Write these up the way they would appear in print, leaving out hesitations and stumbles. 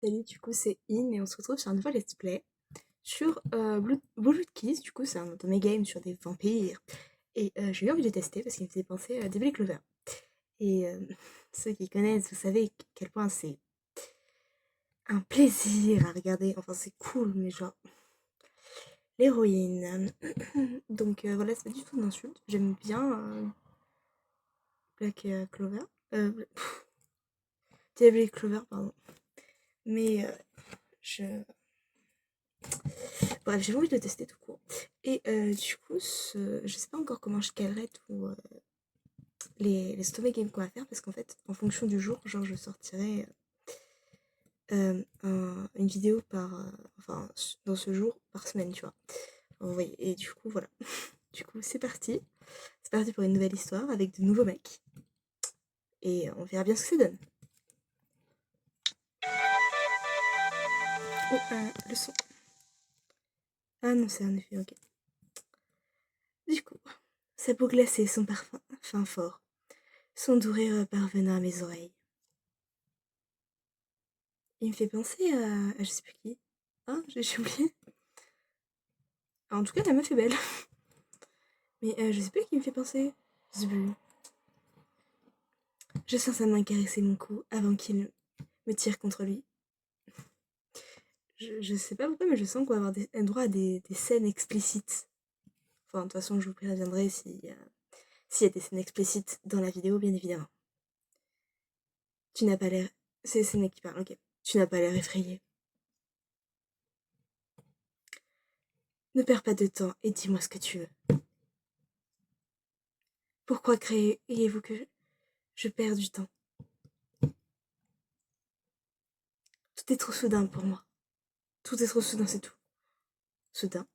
Salut, du coup c'est In et on se retrouve sur un nouveau let's play sur Blue Keys. Du coup c'est un de mes games sur des vampires et j'ai eu envie de tester parce qu'il me faisait penser à Devil Clover. Et ceux qui connaissent, vous savez à quel point c'est un plaisir à regarder, enfin c'est cool, mais genre l'héroïne. Donc voilà, c'est pas du tout une insulte, j'aime bien Black Clover, Devil Clover pardon, mais je bref, j'ai envie de le tester tout court. Et du coup, je sais pas encore comment je calerai tout les stomach games qu'on va faire parce qu'en fait, en fonction du jour, genre je sortirai une vidéo enfin, dans ce jour par semaine, tu vois. Vous voyez, et du coup, voilà. Du coup, c'est parti. C'est parti pour une nouvelle histoire avec de nouveaux mecs. Et on verra bien ce que ça donne. Oh, le son. Ah non, c'est un effet, ok. Du coup, sa peau glacée, son parfum fin fort, son doux rire parvenant à mes oreilles. Il me fait penser à je sais plus qui. Ah, j'ai oublié. En tout cas, la meuf est belle. Mais je sais plus à qui il me fait penser. Je sais plus. Je sens sa main caresser mon cou avant qu'il me tire contre lui. Je sais pas pourquoi, mais je sens qu'on va avoir un droit à des scènes explicites. Enfin, de toute façon, je vous préviendrai s'il y a des scènes explicites dans la vidéo, bien évidemment. Tu n'as pas l'air... C'est le mec qui parle, ok. Tu n'as pas l'air effrayé. Ne perds pas de temps et dis-moi ce que tu veux. Pourquoi créez-vous que je perds du temps? Tout est trop soudain pour moi. Tout est trop soudain, c'est tout. Soudain.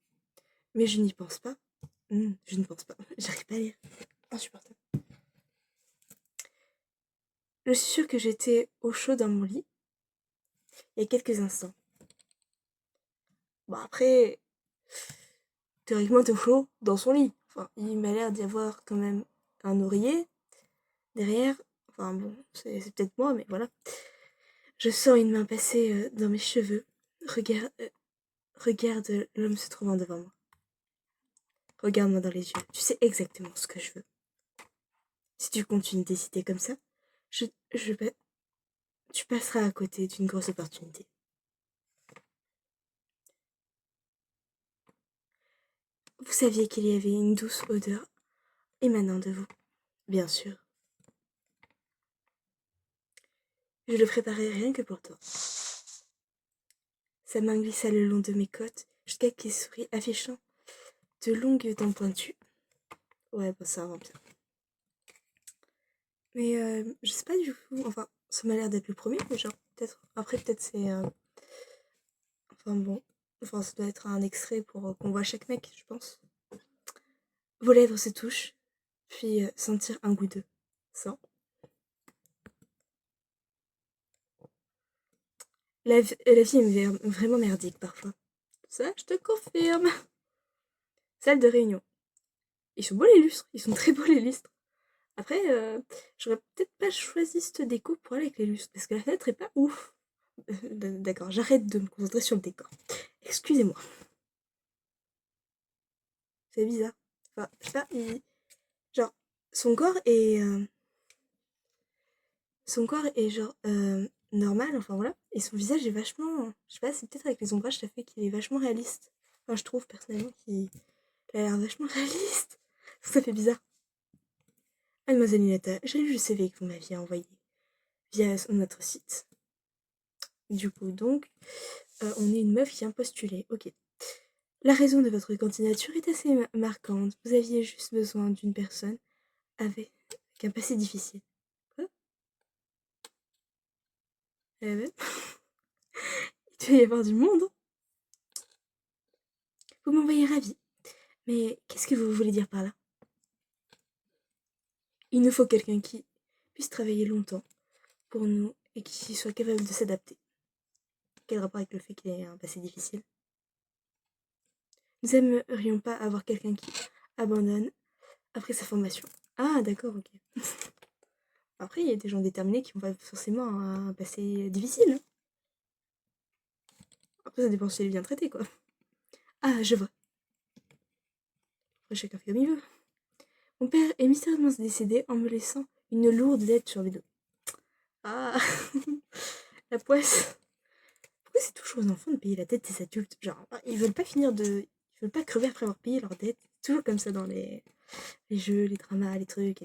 Mais je n'y pense pas. Je ne pense pas. J'arrive pas à lire. Insupportable. Je suis sûre que j'étais au chaud dans mon lit il y a quelques instants. Bon, après, théoriquement, t'es au chaud dans son lit. Enfin, il m'a l'air d'y avoir quand même un oreiller derrière. Enfin, bon, c'est peut-être moi, mais voilà. Je sens une main passer dans mes cheveux. Regarde l'homme se trouvant devant moi. Regarde-moi dans les yeux. Tu sais exactement ce que je veux. Si tu continues d'hésiter comme ça, je, je, tu passeras à côté d'une grosse opportunité. Vous saviez qu'il y avait une douce odeur émanant de vous, bien sûr. Je le préparais rien que pour toi. Sa main glissa le long de mes côtes jusqu'à qu'il sourit, affichant de longues dents pointues. Ouais, bah ça va bien. Mais je sais pas du tout, enfin, ça m'a l'air d'être le premier, mais genre, peut-être, après peut-être c'est, enfin bon, enfin ça doit être un extrait pour qu'on voit chaque mec, je pense. Vos lèvres se touchent, puis sentir un goût d'eux. Ça. La vie est vraiment merdique parfois. Ça, je te confirme. Salle de réunion. Ils sont beaux les lustres, ils sont très beaux les lustres. Après, j'aurais peut-être pas choisi cette déco pour aller avec les lustres, parce que la fenêtre est pas ouf. D'accord, j'arrête de me concentrer sur le décor. Excusez-moi. C'est bizarre. Enfin, je sais pas, genre, son corps est... son corps est genre normal, enfin voilà. Et son visage est vachement... Je sais pas, c'est peut-être avec les ombrages, ça fait qu'il est vachement réaliste. Enfin, je trouve personnellement qu'il a l'air vachement réaliste. Ça fait bizarre. Mademoiselle Lunata, j'ai lu le CV que vous m'aviez envoyé via notre site. Du coup, donc, on est une meuf qui a postulé. Ok. La raison de votre candidature est assez marquante. Vous aviez juste besoin d'une personne avec un passé difficile. Quoi? Eh ben, il doit y avoir du monde, hein. Vous m'envoyez ravie. Mais qu'est-ce que vous voulez dire par là? Il nous faut quelqu'un qui puisse travailler longtemps pour nous et qui soit capable de s'adapter. Quel rapport avec le fait qu'il ait un passé difficile? Nous aimerions pas avoir quelqu'un qui abandonne après sa formation. Ah, d'accord, ok. Après, il y a des gens déterminés qui n'ont pas forcément un passé difficile, hein. Après, ça dépend si elle est bien traitée, quoi. Ah, je vois. Après, chacun fait comme il veut. Mon père est mystérieusement décédé en me laissant une lourde dette sur le dos. Ah, la poisse. Pourquoi c'est toujours aux enfants de payer la dette des adultes? Genre, ils veulent pas finir de... Ils veulent pas crever après avoir payé leur dette. C'est toujours comme ça dans les jeux, les dramas, les trucs.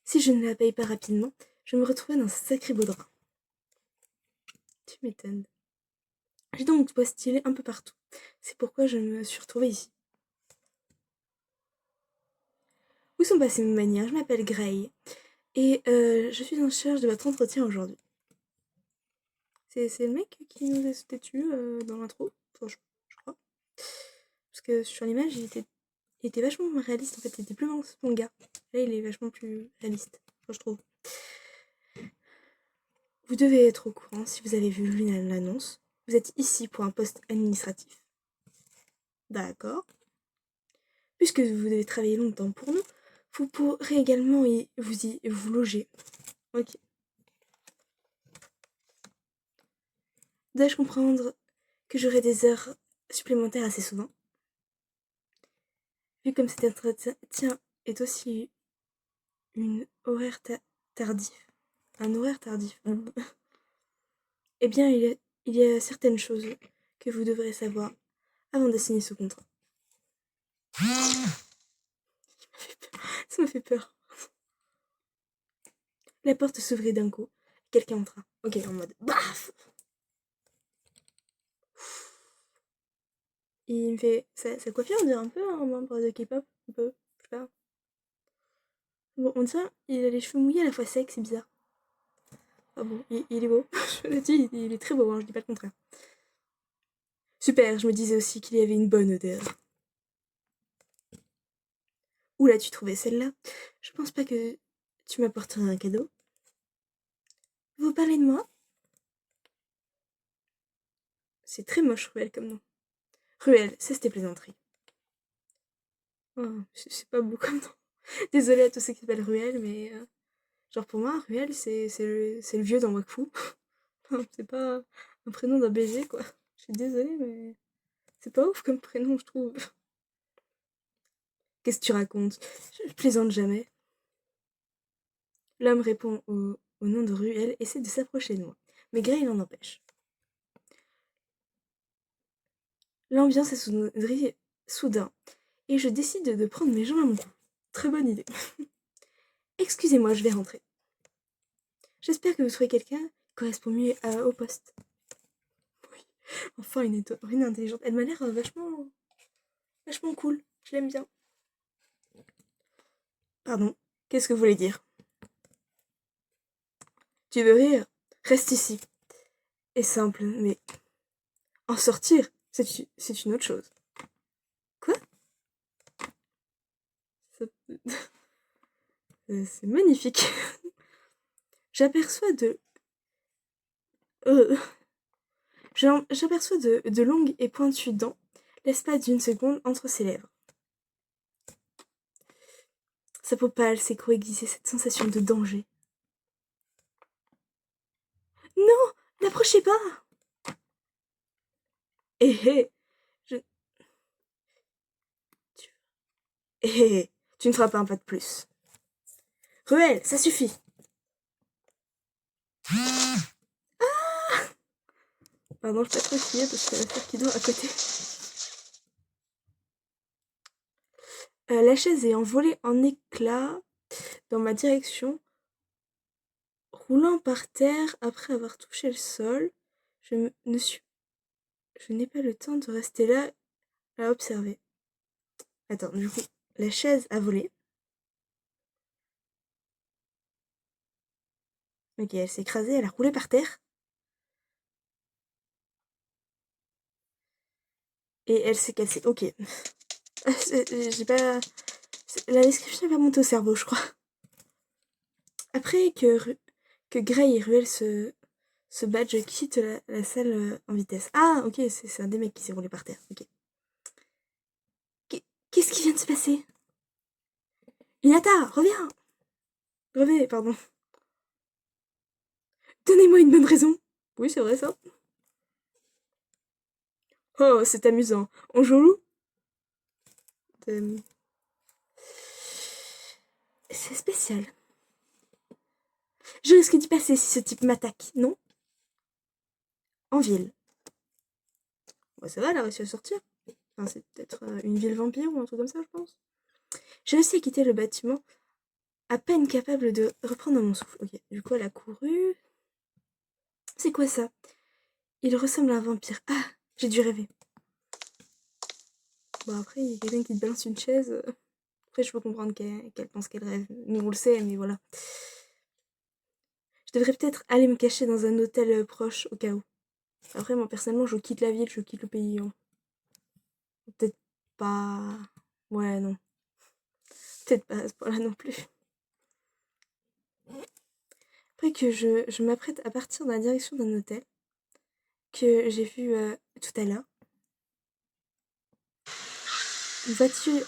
Si je ne la paye pas rapidement, je me retrouvais dans un sacré beau drap. Tu m'étonnes. J'ai donc postulé un peu partout. C'est pourquoi je me suis retrouvée ici. Où sont passées mes manières? Je m'appelle Gray. Et je suis en charge de votre entretien aujourd'hui. C'est le mec qui nous a sauté dessus dans l'intro, enfin, je crois. Parce que sur l'image, il était vachement réaliste en fait, il était plus mince, mon gars. Là, il est vachement plus réaliste, enfin, je trouve. Vous devez être au courant si vous avez vu l'annonce. Vous êtes ici pour un poste administratif. D'accord. Puisque vous devez travailler longtemps pour nous, vous pourrez également vous loger. Ok. Dois-je comprendre que j'aurai des heures supplémentaires assez souvent? Vu comme cet entretien est aussi une horaire tardif. Un horaire tardif. Eh bien, il y a certaines choses que vous devrez savoir avant de signer ce contrat. Ça m'a fait peur. La porte s'ouvrit d'un coup. Quelqu'un entra. Ok, en mode BAF. Il me fait... Sa coiffure, on dirait un peu un membre de K-pop. Un peu. Je sais pas. Bon, on dirait... Il a les cheveux mouillés à la fois secs, c'est bizarre. Ah bon, il est beau. Je le dis, il est très beau, hein, je dis pas le contraire. Super, je me disais aussi qu'il y avait une bonne odeur. Où l'as-tu trouvé celle-là? Je pense pas que tu m'apporterais un cadeau. Vous parlez de moi? C'est très moche, Ruel, comme nom. Ruel, cesse tes plaisanteries. Oh, c'est pas beau comme nom. Désolée à tous ceux qui s'appellent Ruel, mais... genre pour moi, Ruel, c'est le vieux dans Wakfu. C'est pas un prénom d'un baiser, quoi. Je suis désolée, mais... C'est pas ouf comme prénom, je trouve. Qu'est-ce que tu racontes? Je plaisante jamais. L'homme répond au nom de Ruel et essaie de s'approcher de moi. Mais Gray l'en empêche. L'ambiance s'assombrit soudain, et je décide de prendre mes jambes à mon cou. Très bonne idée. Excusez-moi, je vais rentrer. J'espère que vous trouvez quelqu'un qui correspond mieux au poste. Oui, enfin une intelligente. Elle m'a l'air vachement cool. Je l'aime bien. Pardon, qu'est-ce que vous voulez dire? Tu veux rire? Reste ici. Et simple, mais en sortir, c'est une autre chose. Quoi? C'est magnifique. J'aperçois de... J'aperçois de longues et pointues dents, l'espace d'une seconde entre ses lèvres. Sa peau pâle s'est coaiguisée cette sensation de danger. Non, n'approchez pas. Eh hé, je... tu ne feras pas un pas de plus. Ruel, ça suffit. Pardon, je peux pas trop crier parce qu'il y a la sœur qui dort à côté. La chaise est envolée en éclats dans ma direction, roulant par terre après avoir touché le sol. Je n'ai pas le temps de rester là à observer. Attends, du coup, la chaise a volé. Ok, elle s'est écrasée, elle a roulé par terre. Et elle s'est cassée. Ok. J'ai pas... La description n'est pas montée au cerveau, je crois. Après que Gray et Ruel se battent, je quitte la salle en vitesse. Ah, ok, c'est un des mecs qui s'est roulé par terre. Ok. Qu'est-ce qui vient de se passer? Hinata, reviens! Revenez, pardon. Donnez-moi une bonne raison. Oui, c'est vrai ça. Oh, c'est amusant. On joue loup? Euh, C'est spécial. Je risque d'y passer si ce type m'attaque, non? En ville. Bah, ça va, elle a réussi à sortir. Enfin, c'est peut-être une ville vampire ou un truc comme ça, je pense. J'ai réussi à quitter le bâtiment, à peine capable de reprendre mon souffle. Ok, du coup, elle a couru. C'est quoi ça? Il ressemble à un vampire. Ah, j'ai dû rêver. Bon, après, il y a quelqu'un qui te balance une chaise. Après, je peux comprendre qu'elle pense qu'elle rêve. Nous, on le sait, mais voilà. Je devrais peut-être aller me cacher dans un hôtel proche, au cas où. Après, moi, personnellement, je quitte la ville, je quitte le pays, hein. Peut-être pas... Ouais, non. Peut-être pas à ce point-là non plus. Après que je m'apprête à partir dans la direction d'un hôtel que j'ai vu tout à l'heure, une voiture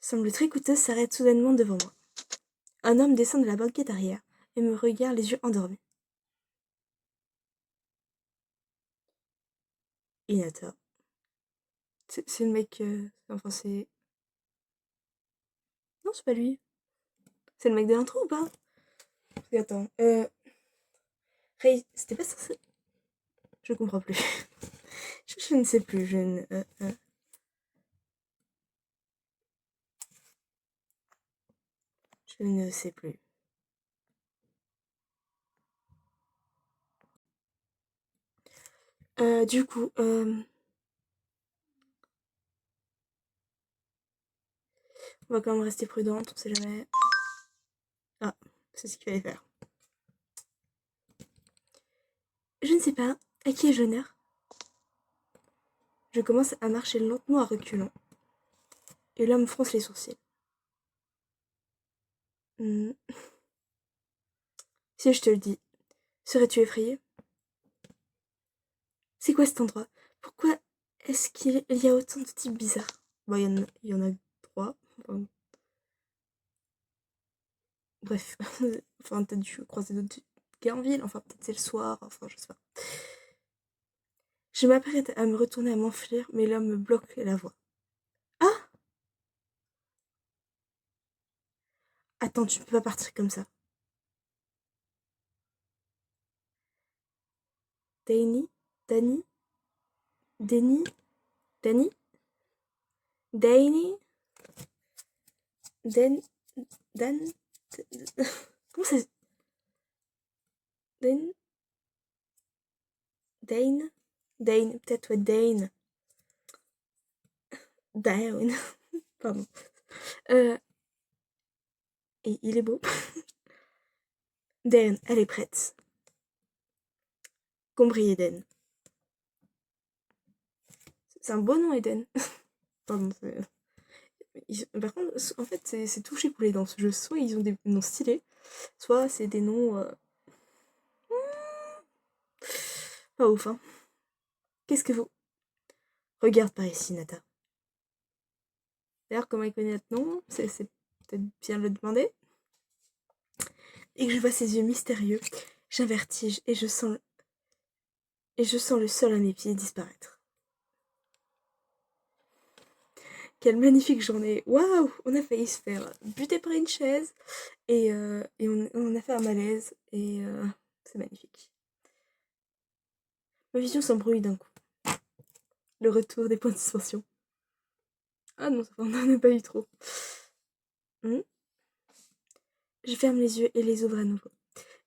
semble très coûteuse s'arrête soudainement devant moi. Un homme descend de la banquette arrière et me regarde les yeux endormis. Inata. C'est le mec... Enfin, c'est... Non, c'est pas lui. C'est le mec de l'intro ou pas? Attends. Ray, c'était pas ça? Je comprends plus. Je ne sais plus. Je ne sais plus. Du coup, on va quand même rester prudente, on sait jamais. Ah, c'est ce qu'il fallait faire. Je ne sais pas à qui ai-je l'honneur. Je commence à marcher lentement à reculons, et l'homme fronce les sourcils. Hmm. Si je te le dis, serais-tu effrayé? C'est quoi cet endroit? Pourquoi est-ce qu'il y a autant de types bizarres? Bon, il y en a trois. Enfin, bref. Enfin, t'as dû croiser d'autres gars en ville. Enfin, peut-être c'est le soir. Enfin, je sais pas. Je m'apprête à me retourner à m'enfuir, mais l'homme me bloque la voie. Ah! Attends, tu peux pas partir comme ça. Danny? Danny? Danny? Danny? Danny? Dan? Dan? Comment ça... Dan? Dane? Dane, peut-être, ouais, Dane. Down. Pardon. Euh, et il est beau. Dan, elle est prête. Compris, Eden. C'est un beau nom, Eden. Pardon, par contre, en fait, c'est touché coulé dans ce jeu. Soit ils ont des noms stylés, soit c'est des noms pas ouf, hein. Qu'est-ce que vous... Regarde par ici, Nata. D'ailleurs, comment il connaît notre nom? C'est peut-être bien de le demander. Et que je vois ses yeux mystérieux, j'ai un vertige et je sens le sol à mes pieds disparaître. Quelle magnifique journée! Waouh! On a failli se faire buter par une chaise et on a fait un malaise et c'est magnifique. Ma vision s'embrouille d'un coup. Le retour des points de suspension. Ah non, on n'en a pas eu trop. Hmm. Je ferme les yeux et les ouvre à nouveau.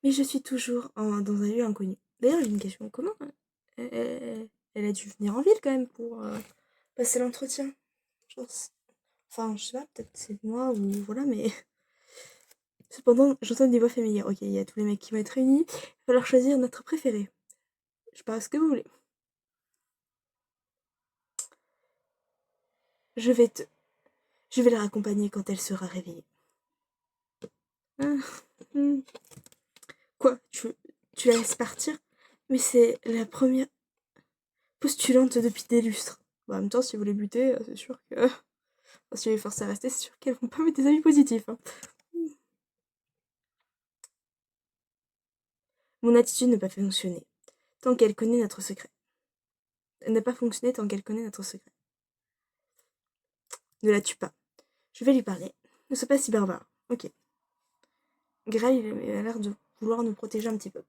Mais je suis toujours dans un lieu inconnu. D'ailleurs, j'ai une question. Comment elle a dû venir en ville quand même pour passer l'entretien? Genre, enfin, je sais pas, peut-être c'est moi ou voilà, mais cependant, j'entends des voix familières. Ok, il y a tous les mecs qui vont être réunis. Il va falloir choisir notre préféré. Je parle ce que vous voulez. Je vais te... Je vais la raccompagner quand elle sera réveillée. Ah, hmm. Quoi? Tu la laisses partir? Mais c'est la première postulante depuis des lustres. Bah, en même temps, si vous les butez, c'est sûr que... Enfin, si vous les forcez à rester, c'est sûr qu'elles vont pas mettre des avis positifs, hein. Mon attitude n'a pas fonctionné tant qu'elle connaît notre secret. Elle n'a pas fonctionné tant qu'elle connaît notre secret. Ne la tue pas. Je vais lui parler. Ne sois pas si barbare. Ok. Grêle, il a l'air de vouloir nous protéger un petit peu.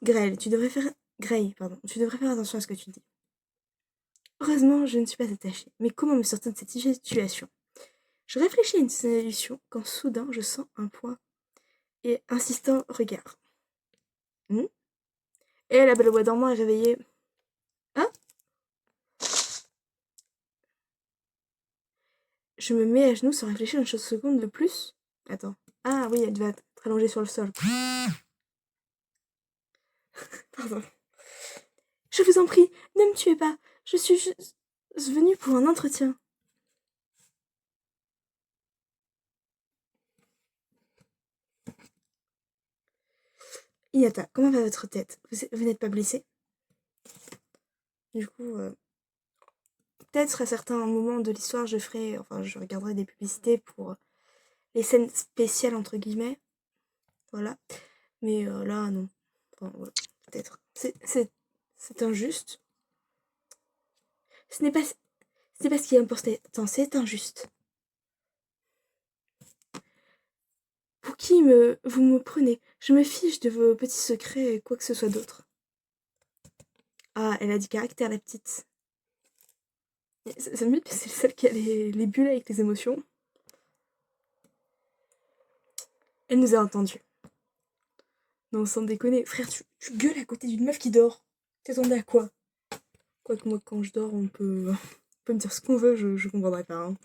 Grêle, tu devrais faire... Grey, pardon. Tu devrais faire attention à ce que tu dis. Heureusement, je ne suis pas attachée. Mais comment me sortir de cette situation? Je réfléchis à une solution quand soudain je sens un poids et insistant regard. Et la belle au bois dormant est réveillée. Hein? Je me mets à genoux sans réfléchir une seconde de plus. Attends. Ah oui, elle devait être allongée sur le sol. Pardon. Je vous en prie, ne me tuez pas. Je suis juste venue pour un entretien. Hinata, comment va votre tête? Vous n'êtes pas blessé? Du coup, peut-être à certains moments de l'histoire, je regarderai des publicités pour les scènes spéciales, entre guillemets. Voilà. Mais là, non. Enfin, voilà. Peut-être. C'est injuste. Ce n'est pas ce qui est important, c'est injuste. Pour qui vous me prenez? Je me fiche de vos petits secrets et quoi que ce soit d'autre. Ah, elle a du caractère, la petite. Ça me dit que c'est celle qui a les bulles avec les émotions. Elle nous a entendus. Non, sans déconner. Frère, tu gueules à côté d'une meuf qui dort. T'attendais à quoi? Quoique moi, quand je dors, on peut me dire ce qu'on veut, je comprendrai pas. Hein.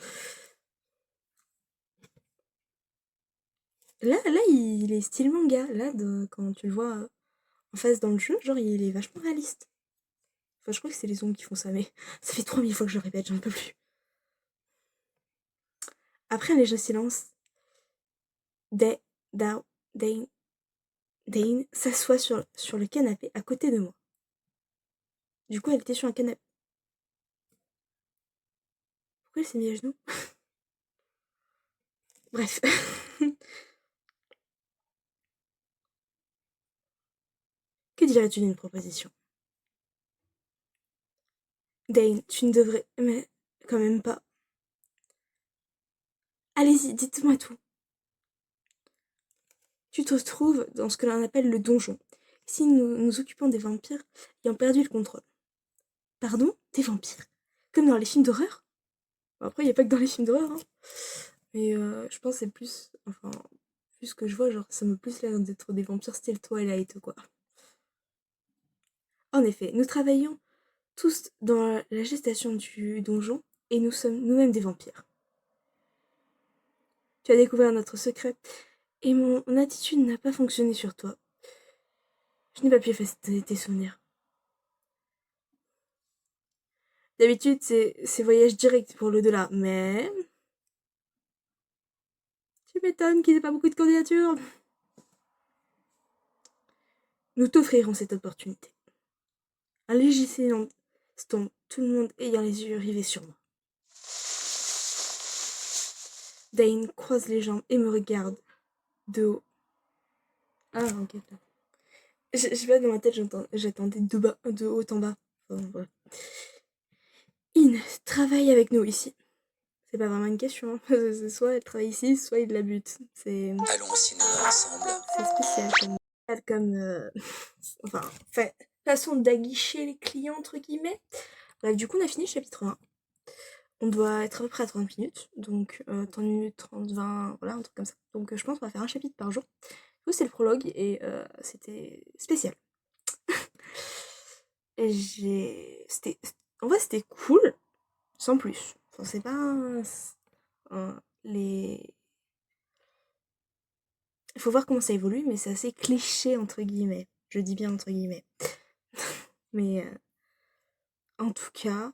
Là, il est style manga. Là, quand tu le vois en face dans le jeu, genre, il est vachement réaliste. Enfin, je crois que c'est les ombres qui font ça, mais ça fait 3000 fois que je le répète, j'en peux plus. Après un léger silence, Dane s'assoit sur le canapé à côté de moi. Du coup, elle était sur un canapé. Pourquoi elle s'est mise à genoux? Bref. Que dirais-tu d'une proposition? Dane, tu ne devrais... Mais quand même pas. Allez-y, dites-moi tout. Tu te trouves dans ce que l'on appelle le donjon. Ici, nous nous occupons des vampires ayant perdu le contrôle. Pardon? Des vampires? Comme dans les films d'horreur? Bon, après, il n'y a pas que dans les films d'horreur, hein. Mais je pense que c'est plus... Enfin, plus que je vois, genre, ça me plus l'air d'être des vampires style Twilight, quoi. En effet, nous travaillons tous dans la gestation du donjon et nous sommes nous-mêmes des vampires. Tu as découvert notre secret et mon attitude n'a pas fonctionné sur toi. Je n'ai pas pu effacer tes souvenirs. D'habitude, c'est voyage direct pour l'au-delà, mais... Tu m'étonnes qu'il n'y ait pas beaucoup de candidatures. Nous t'offrirons cette opportunité. Un léger silence tombe, tout le monde ayant les yeux rivés sur moi. Dane croise les jambes et me regarde de haut. Ah, ok. Je sais pas, dans ma tête, j'attendais de haut en bas. Enfin, voilà. In travaille avec nous ici. C'est pas vraiment une question. Hein. C'est soit elle travaille ici, soit il la bute. Allons au cinéma ensemble. C'est spécial comme enfin, façon d'aguicher les clients, entre guillemets. Bref, du coup, on a fini le chapitre 1. On doit être à peu près à 30 minutes. Donc, 30 minutes, 30, 20, voilà, un truc comme ça. Donc, je pense qu'on va faire un chapitre par jour. Du coup, c'est le prologue et c'était spécial. Et en vrai, c'était cool, sans plus. Enfin, c'est pas les... Il faut voir comment ça évolue, mais c'est assez cliché, entre guillemets. Je dis bien entre guillemets. Mais en tout cas,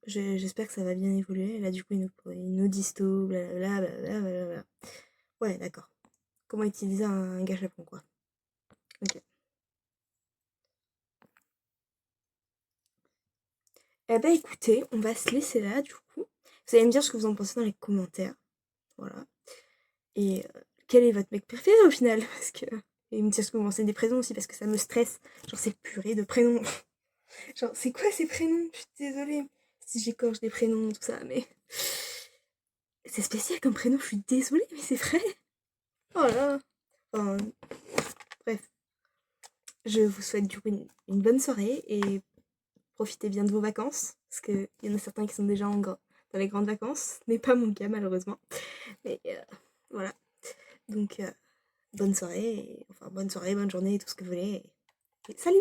j'espère que ça va bien évoluer. Là, du coup, il nous disto, blablabla, blablabla. Ouais, d'accord. Comment utiliser un gâchapon, quoi. Ok. Eh ben, écoutez, on va se laisser là, du coup. Vous allez me dire ce que vous en pensez dans les commentaires. Voilà. Et quel est votre mec préféré, au final? Parce que Et me dire ce que vous pensez des prénoms aussi, parce que ça me stresse. Genre, c'est purée de prénoms. Genre, c'est quoi ces prénoms? Je suis désolée si j'écorche des prénoms, tout ça, mais... C'est spécial comme prénom, je suis désolée, mais c'est vrai. Oh là là. Enfin, bref. Je vous souhaite du coup une bonne soirée et profitez bien de vos vacances. Parce qu'il y en a certains qui sont déjà dans les grandes vacances. Ce n'est pas mon cas, malheureusement. Mais voilà. Donc, bonne soirée, bonne soirée, bonne journée, tout ce que vous voulez. Et salut!